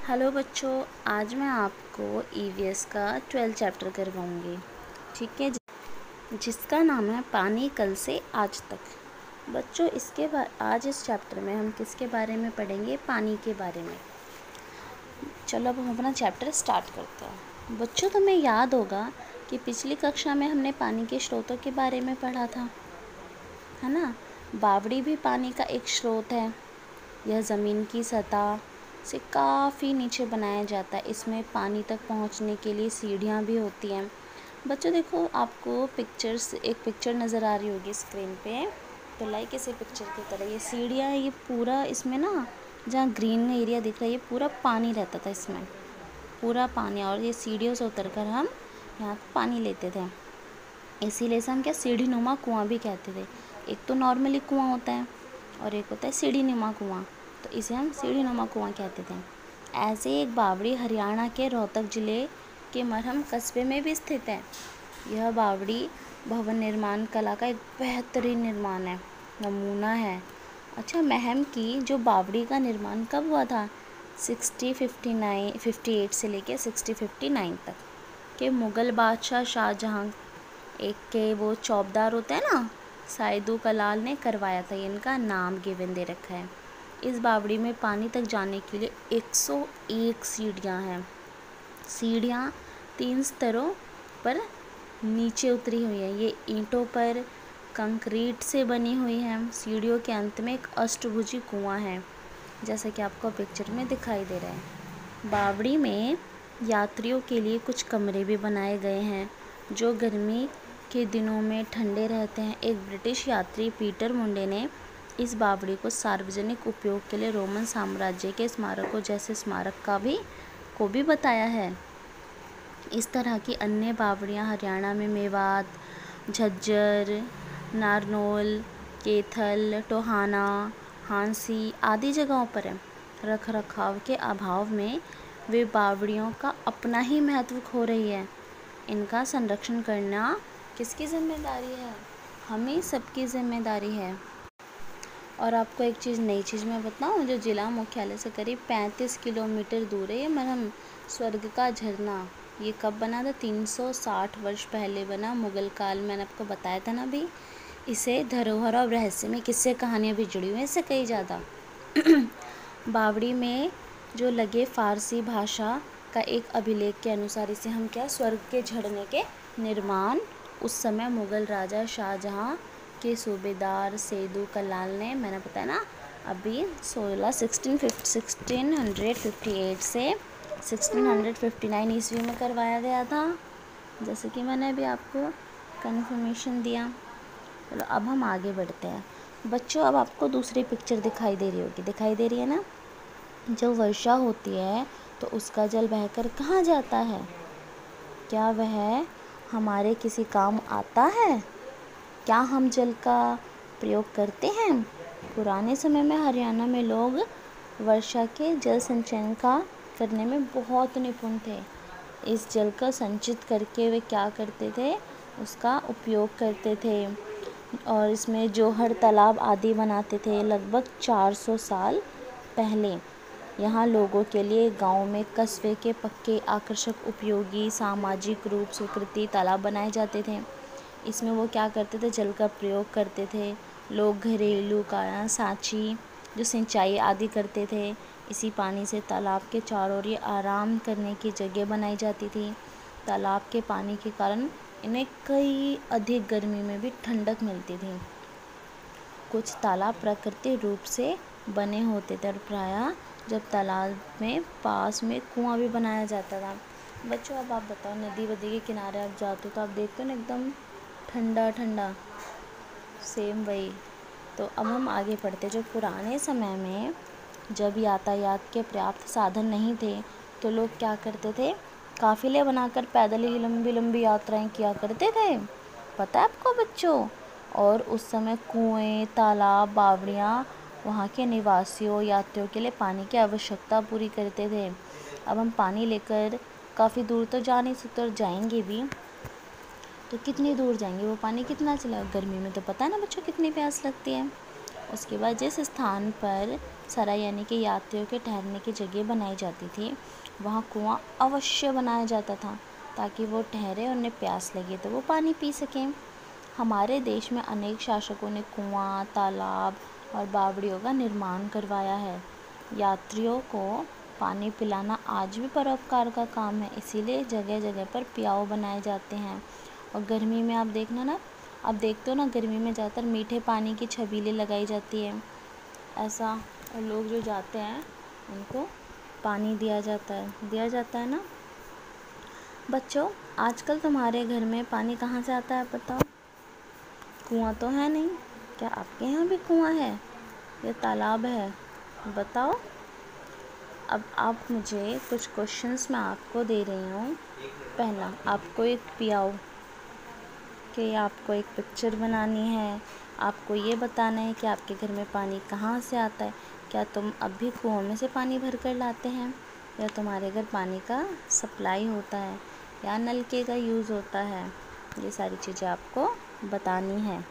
Hello बच्चों, आज मैं आपको ईवीएस का 12 चैप्टर करवाऊंगी। ठीक है, जिसका नाम है पानी कल से आज तक। बच्चों, आज इस चैप्टर में हम किसके बारे में पढ़ेंगे? पानी के बारे में। चलो अब हम अपना चैप्टर स्टार्ट करते हैं। बच्चों, तुम्हें याद होगा कि पिछली कक्षा में हमने पानी के स्रोतों के बारे में पढ़ा था, है ना। बावड़ी भी पानी का एक स्रोत है। यह ज़मीन की सतह से काफ़ी नीचे बनाया जाता है। इसमें पानी तक पहुंचने के लिए सीढ़ियां भी होती हैं। बच्चों देखो, आपको एक पिक्चर नज़र आ रही होगी स्क्रीन पे। तो लाइक इसी पिक्चर की तरह ये सीढ़ियां, ये पूरा इसमें ना, जहाँ ग्रीन एरिया दिख रहा है, ये पूरा पानी रहता था इसमें, पूरा पानी। और ये सीढ़ियों से उतरकर हम यहाँ पानी लेते थे। इसीलिए से हम क्या सीढ़ी नुमा कुआं भी कहते थे। एक तो नॉर्मली कुआं होता है और एक होता है सीढ़ी नुमा कुआं, तो इसे हम सीढ़ी नुमा कुआं कहते थे। ऐसे एक बावड़ी हरियाणा के रोहतक ज़िले के मरहम कस्बे में भी स्थित है। यह बावड़ी भवन निर्माण कला का एक बेहतरीन निर्माण है, नमूना है। अच्छा, महम की जो बावड़ी का निर्माण कब हुआ था? 58 से लेके 6059 तक के मुग़ल बादशाह शाहजहाँ एक के वो चौबदार होते हैं ना, साइदू कलाल ने करवाया था। इनका नाम गिवन दे रखा है। इस बावड़ी में पानी तक जाने के लिए 101 सीढ़ियाँ हैं। सीढ़ियाँ 3 स्तरों पर नीचे उतरी हुई है। ये ईंटों पर कंक्रीट से बनी हुई है। सीढ़ियों के अंत में एक अष्टभुजी कुआं है, जैसा कि आपको पिक्चर में दिखाई दे रहा है। बावड़ी में यात्रियों के लिए कुछ कमरे भी बनाए गए हैं, जो गर्मी के दिनों में ठंडे रहते हैं। एक ब्रिटिश यात्री पीटर मुंडे ने इस बावड़ी को सार्वजनिक उपयोग के लिए रोमन साम्राज्य के स्मारकों जैसे स्मारक को भी बताया है। इस तरह की अन्य बावड़ियाँ हरियाणा में मेवात, झज्जर, नारनौल, कैथल, टोहाना, हांसी आदि जगहों पर है। रख रखाव के अभाव में वे बावड़ियों का अपना ही महत्व खो रही है। इनका संरक्षण करना किसकी जिम्मेदारी है? हमें सबकी जिम्मेदारी है। और आपको एक नई चीज़ मैं बताऊं, जो जिला मुख्यालय से करीब 35 किलोमीटर दूर है ये मरहम स्वर्ग का झरना। ये कब बना था? 360 वर्ष पहले बना, मुगल काल में। मैंने आपको बताया था ना अभी। इसे धरोहर और रहस्य में किस्से कहानियाँ भी जुड़ी हुई हैं इससे कई ज़्यादा। बावड़ी में जो लगे फ़ारसी भाषा का एक अभिलेख के अनुसार इसे हम क्या, स्वर्ग के झरने के निर्माण उस समय मुग़ल राजा शाहजहाँ के सूबेदार सैयदू कलाल ने, मैंने बताया ना अभी, 1658 से 1659 ईस्वी में करवाया गया था, जैसे कि मैंने अभी आपको कन्फर्मेशन दिया। चलो अब हम आगे बढ़ते हैं। बच्चों, अब आपको दूसरी पिक्चर दिखाई दे रही है ना। जब वर्षा होती है तो उसका जल बहकर कहाँ जाता है? क्या वह हमारे किसी काम आता है? क्या हम जल का प्रयोग करते हैं? पुराने समय में हरियाणा में लोग वर्षा के जल संचयन का करने में बहुत निपुण थे। इस जल का संचित करके वे क्या करते थे? उसका उपयोग करते थे और इसमें जोहर तालाब आदि बनाते थे। लगभग 400 साल पहले यहाँ लोगों के लिए गांव में कस्बे के पक्के, आकर्षक, उपयोगी, सामाजिक रूप स्वीकृति तालाब बनाए जाते थे। इसमें वो क्या करते थे? जल का प्रयोग करते थे। लोग घरेलू काया, सांची, जो सिंचाई आदि करते थे। इसी पानी से तालाब के चारों ओर आराम करने की जगह बनाई जाती थी। तालाब के पानी के कारण इन्हें कई अधिक गर्मी में भी ठंडक मिलती थी। कुछ तालाब प्राकृतिक रूप से बने होते थे और प्रायः जब तालाब में पास में कुआं भी बनाया जाता था। बच्चों, अब आप बताओ, नदी वदी के किनारे आप जाते हो तो आप देखते हो ना, एकदम ठंडा ठंडा, सेम वही। तो अब हम आगे बढ़ते। जो पुराने समय में जब यातायात के पर्याप्त साधन नहीं थे तो लोग क्या करते थे? काफ़िले बनाकर पैदल ही लंबी लंबी यात्राएं किया करते थे, पता है आपको बच्चों। और उस समय कुएं, तालाब, बावड़ियाँ वहाँ के निवासियों, यात्रियों के लिए पानी की आवश्यकता पूरी करते थे। अब हम पानी लेकर काफ़ी दूर तो जा नहीं सकते, और जाएंगे भी तो कितनी दूर जाएंगे? वो पानी कितना चलेगा? गर्मी में तो पता है ना बच्चों कितनी प्यास लगती है। उसके बाद जिस स्थान पर सराय यानी कि यात्रियों के ठहरने की जगह बनाई जाती थी वहाँ कुआं अवश्य बनाया जाता था, ताकि वो ठहरे और उन्हें प्यास लगे तो वो पानी पी सकें। हमारे देश में अनेक शासकों ने कुआं, तालाब और बावड़ियों का निर्माण करवाया है। यात्रियों को पानी पिलाना आज भी परोपकार का काम है, इसीलिए जगह जगह पर पियाओ बनाए जाते हैं। और गर्मी में आप देखना ना, आप देखते हो ना, गर्मी में ज़्यादातर मीठे पानी की छबीलें लगाई जाती है ऐसा, और लोग जो जाते हैं उनको पानी दिया जाता है ना। बच्चों, आजकल तुम्हारे घर में पानी कहाँ से आता है बताओ? कुआं तो है नहीं। क्या आपके यहाँ भी कुआं है या तालाब है? बताओ। अब आप मुझे कुछ क्वेश्चंस मैं आपको दे रही हूँ। पहला, आपको एक पियाओ कि आपको एक पिक्चर बनानी है। आपको ये बताना है कि आपके घर में पानी कहाँ से आता है। क्या तुम अब भी कुओं में से पानी भर कर लाते हैं, या तुम्हारे घर पानी का सप्लाई होता है, या नलके का यूज़ होता है? ये सारी चीज़ें आपको बतानी है।